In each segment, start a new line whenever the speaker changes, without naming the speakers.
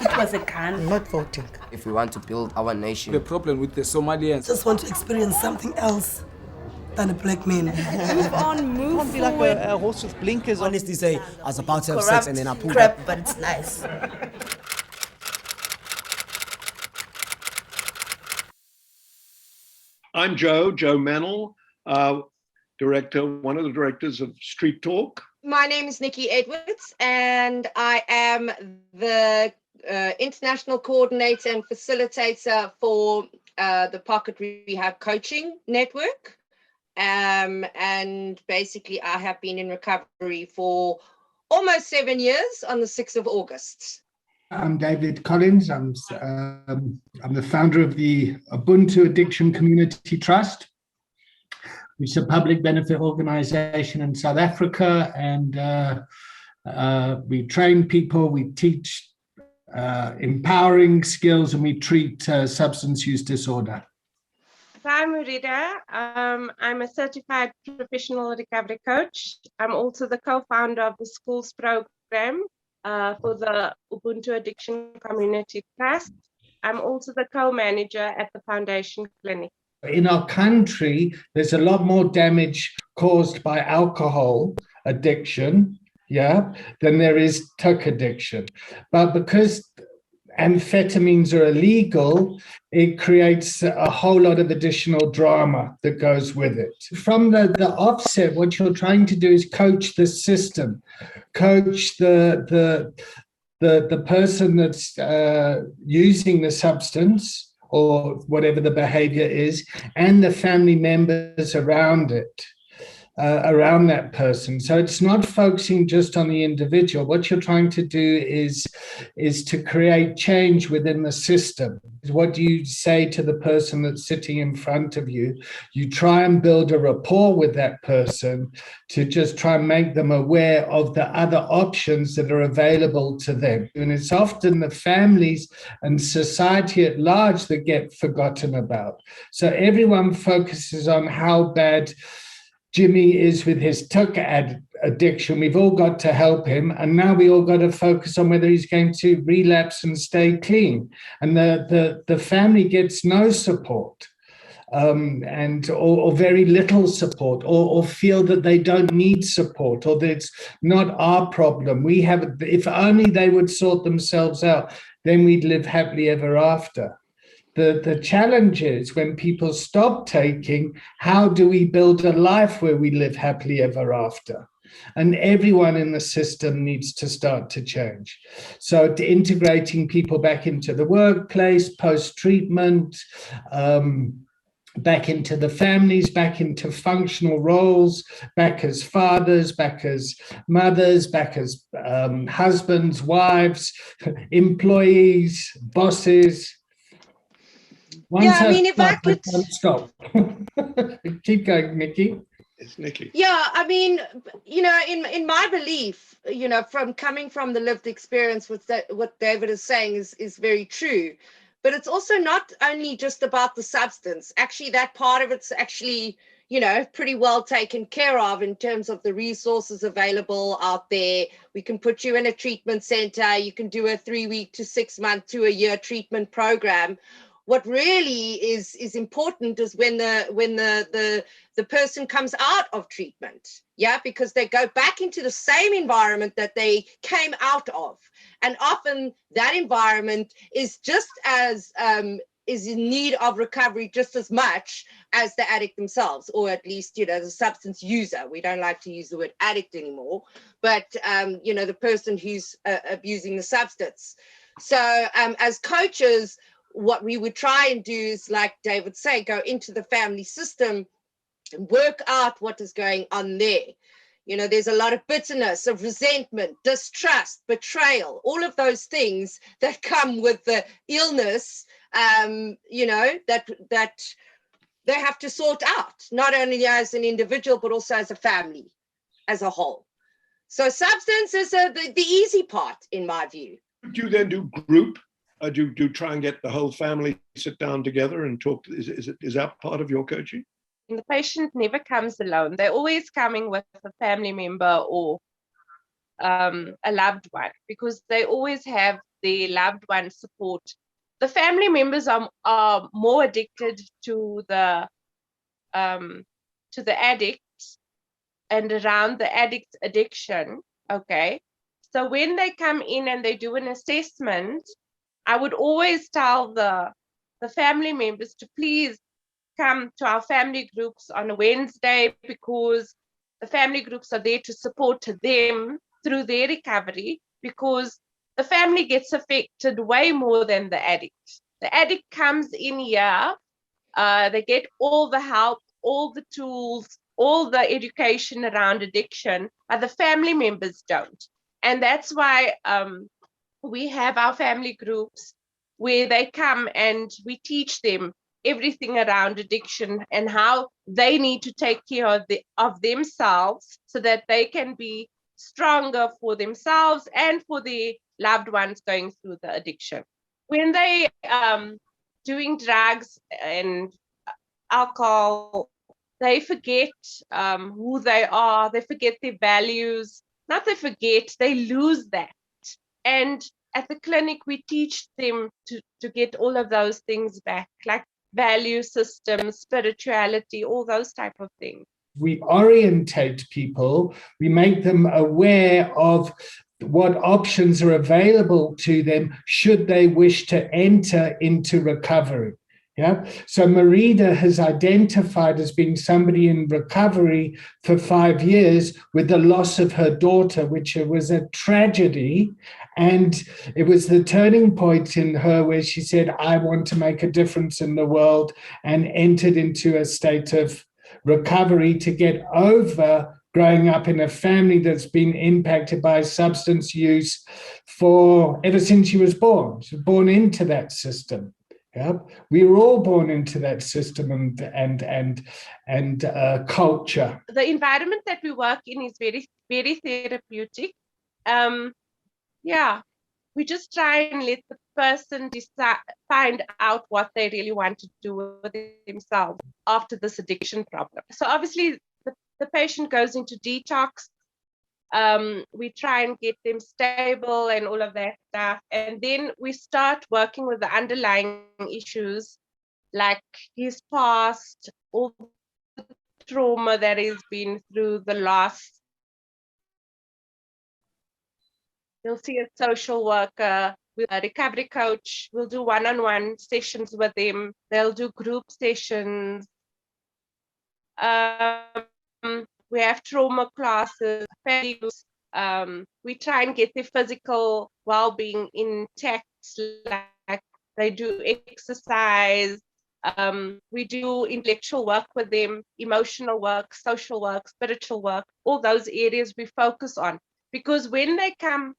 It was a gun.
I'm not voting.
If we want to build our nation.
The problem with the Somalians.
Just want to experience something else than a black man.
Move on, move
Can't be
forward.
like a horse with blinkers on.
Honestly say, I was about to have
Corrupt
sex and then I pulled
crap,
up.
but it's nice.
I'm Joe Mennel, one of the directors of Street Talk.
My name is Nikki Edwards, and I am the international coordinator and facilitator for the Pocket Rehab Coaching Network. And basically, I have been in recovery for almost 7 years on the 6th of August.
I'm David Collins. I'm the founder of the Ubuntu Addiction Community Trust, which is a public benefit organization in South Africa. And we train people, we teach empowering skills, and we treat substance use disorder.
I'm Murida. I'm a certified professional recovery coach. I'm also the co-founder of the schools program for the Ubuntu Addiction Community Trust. I'm also the co-manager at the Foundation Clinic.
In our country, there's a lot more damage caused by alcohol addiction, than there is tuck addiction. But because amphetamines are illegal, it creates a whole lot of additional drama that goes with it. From the offset, what you're trying to do is coach the system, coach the person that's using the substance or whatever the behavior is, and the family members around it. Around that person. So it's not focusing just on the individual. What you're trying to do is to create change within the system. What do you say to the person that's sitting in front of you? You try and build a rapport with that person to just try and make them aware of the other options that are available to them. And it's often the families and society at large that get forgotten about. So everyone focuses on how bad Jimmy is with his tuck addiction. We've all got to help him. And now we all got to focus on whether he's going to relapse and stay clean. And the family gets no support or very little support, or feel that they don't need support, or that it's not our problem. We have, if only they would sort themselves out, then we'd live happily ever after. The challenge is when people stop taking, how do we build a life where we live happily ever after? And everyone in the system needs to start to change. So integrating people back into the workplace, post-treatment, back into the families, back into functional roles, back as fathers, back as mothers, back as husbands, wives, employees, bosses.
If I could
stop. Keep going, Nikki.
It's Nikki.
Yeah, in my belief, from coming from the lived experience, what David is saying is very true. But it's also not only just about the substance. Actually, that part of it's actually, pretty well taken care of in terms of the resources available out there. We can put you in a treatment center. You can do a 3-week to 6-month to a year treatment program. What really is important is when the person comes out of treatment, because they go back into the same environment that they came out of. And often that environment is just as is in need of recovery just as much as the addict themselves, or at least, the substance user. We don't like to use the word addict anymore, but, the person who's abusing the substance. So as coaches, what we would try and do is, like David say, go into the family system and work out what is going on there. There's a lot of bitterness, of resentment, distrust, betrayal, all of those things that come with the illness, that they have to sort out, not only as an individual, but also as a family, as a whole. So substance is the easy part, in my view.
Do you then do group? Do you try and get the whole family sit down together and talk? Is that part of your coaching?
And the patient never comes alone. They're always coming with a family member or a loved one, because they always have their loved one support. The family members are more addicted to the addict and around the addict addiction. Okay, so when they come in and they do an assessment, I would always tell the family members to please come to our family groups on a Wednesday, because the family groups are there to support them through their recovery, because the family gets affected way more than the addict. The addict comes in here, they get all the help, all the tools, all the education around addiction, but the family members don't. And that's why we have our family groups where they come and we teach them everything around addiction and how they need to take care of themselves so that they can be stronger for themselves and for their loved ones going through the addiction. When they doing drugs and alcohol, they forget who they are, they forget their values. Not they forget, they lose that. And at the clinic, we teach them to get all of those things back, like value systems, spirituality, all those type of things.
We orientate people, we make them aware of what options are available to them should they wish to enter into recovery. Yeah. So Marida has identified as being somebody in recovery for 5 years with the loss of her daughter, which was a tragedy. And it was the turning point in her where she said, I want to make a difference in the world, and entered into a state of recovery to get over growing up in a family that's been impacted by substance use for ever since she was born. She was born into that system. Yeah, we were all born into that system and culture.
The environment that we work in is very, very therapeutic. Yeah, we just try and let the person find out what they really want to do with themselves after this addiction problem. So obviously, the patient goes into detox. We try and get them stable and all of that stuff. And then we start working with the underlying issues, like his past, all the trauma that he's been through, the loss. You'll see a social worker, with a recovery coach. We'll do one-on-one sessions with them. They'll do group sessions. We have trauma classes, we try and get their physical well-being intact, like they do exercise. We do intellectual work with them, emotional work, social work, spiritual work, all those areas we focus on. Because when they come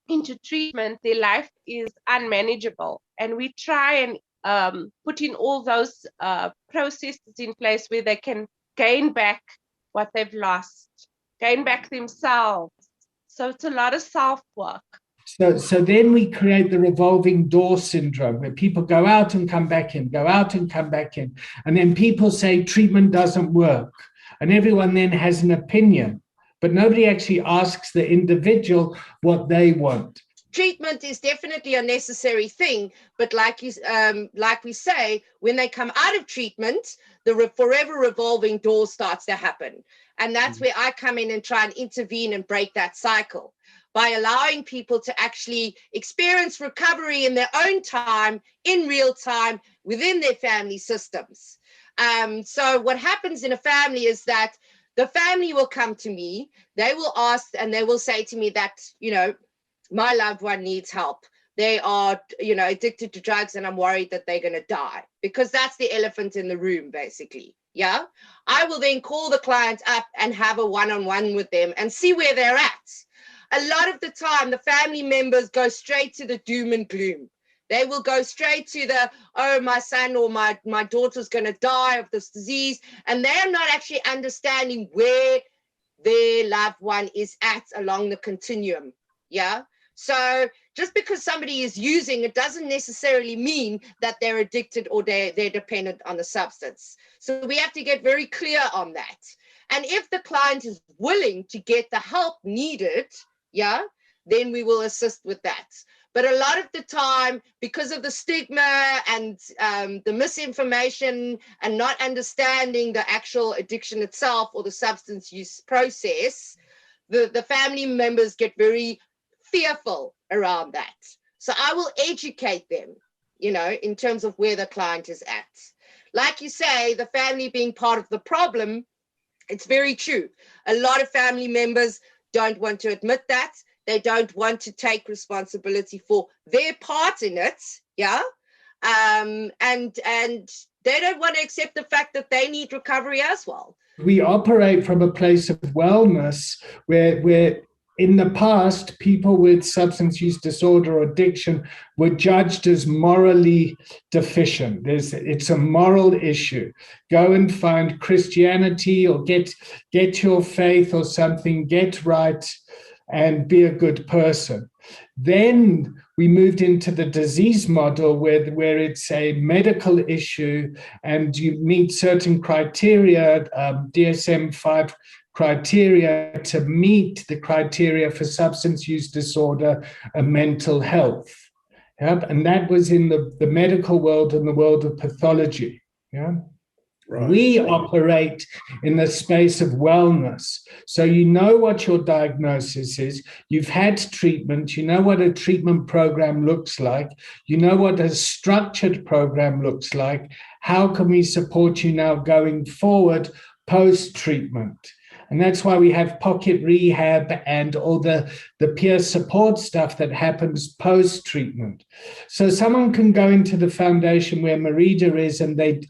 into treatment, their life is unmanageable. And we try and put in all those processes in place where they can gain back what they've lost, gain back themselves. So it's a lot of self-work.
So then we create the revolving door syndrome, where people go out and come back in, go out and come back in. And then people say treatment doesn't work. And everyone then has an opinion, but nobody actually asks the individual what they want.
Treatment is definitely a necessary thing, but like we say, when they come out of treatment, the forever revolving door starts to happen. And that's where I come in and try and intervene and break that cycle by allowing people to actually experience recovery in their own time, in real time, within their family systems. So what happens in a family is that the family will come to me, they will ask, and they will say to me that, my loved one needs help. They are, addicted to drugs, and I'm worried that they're going to die, because that's the elephant in the room, basically. Yeah. I will then call the client up and have a one-on-one with them and see where they're at. A lot of the time, the family members go straight to the doom and gloom. They will go straight to the, oh, my son or my daughter's going to die of this disease. And they're not actually understanding where their loved one is at along the continuum. Yeah. So just because somebody is using, it doesn't necessarily mean that they're addicted or they're dependent on the substance. So we have to get very clear on that. And if the client is willing to get the help needed, yeah, then we will assist with that. But a lot of the time, because of the stigma and the misinformation and not understanding the actual addiction itself or the substance use process, the family members get very fearful around that. So I will educate them, you know, in terms of where the client is at. Like you say, the family being part of the problem, it's very true. A lot of family members don't want to admit that. They don't want to take responsibility for their part in it, yeah? And they don't want to accept the fact that they need recovery as well.
We operate from a place of wellness where in the past, people with substance use disorder or addiction were judged as morally deficient. It's a moral issue. Go and find Christianity or get your faith or something, get right and be a good person. Then we moved into the disease model where it's a medical issue and you meet certain criteria, DSM-5 criteria to meet the criteria for substance use disorder and mental health. Yep. And that was in the medical world and the world of pathology. Yeah. Right. We operate in the space of wellness. So you know what your diagnosis is. You've had treatment. You know what a treatment program looks like. You know what a structured program looks like. How can we support you now going forward post-treatment? And that's why we have pocket rehab and all the peer support stuff that happens post-treatment. So someone can go into the foundation where Merida is and they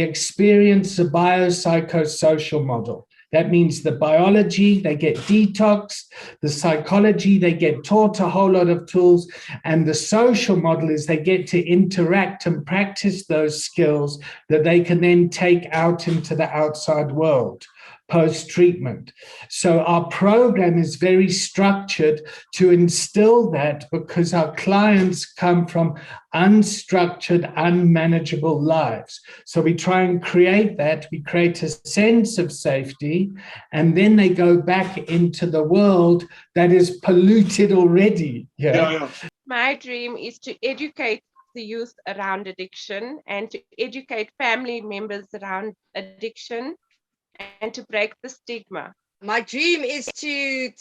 experience a biopsychosocial model. That means the biology, they get detox, the psychology, they get taught a whole lot of tools, and the social model is they get to interact and practice those skills that they can then take out into the outside world post-treatment. So our program is very structured to instill that because our clients come from unstructured, unmanageable lives. So we try and create that. We create a sense of safety, and then they go back into the world that is polluted already. Yeah.
My dream is to educate the youth around addiction and to educate family members around addiction and to break the stigma.
My dream is to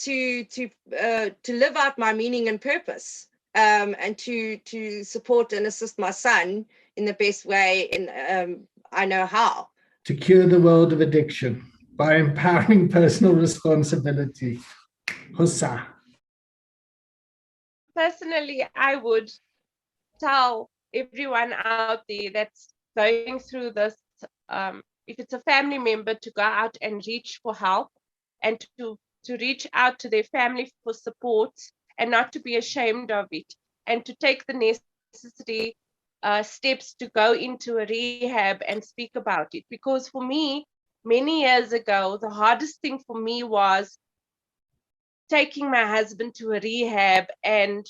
live out my meaning and purpose, and to support and assist my son in the best way I know how.
To cure the world of addiction by empowering personal responsibility. Hussa.
Personally, I would tell everyone out there that's going through this, if it's a family member, to go out and reach for help and to reach out to their family for support and not to be ashamed of it and to take the necessary steps to go into a rehab and speak about it. Because for me, many years ago, the hardest thing for me was taking my husband to a rehab and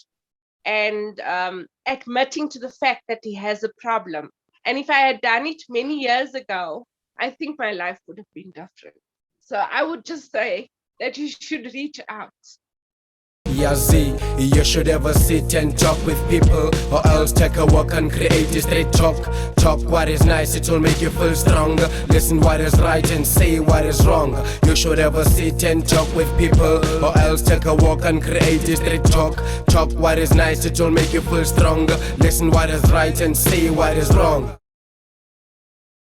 admitting to the fact that he has a problem. And if I had done it many years ago, I think my life would have been different. So I would just say that you should reach out.
Yazi, you should ever sit and talk with people, or else take a walk and create a straight talk. Talk what is nice, it will make you feel stronger. Listen what is right and say what is wrong. You should ever sit and talk with people, or else take a walk and create a straight talk. Talk what is nice, it will make you feel stronger. Listen what is right and say what is wrong.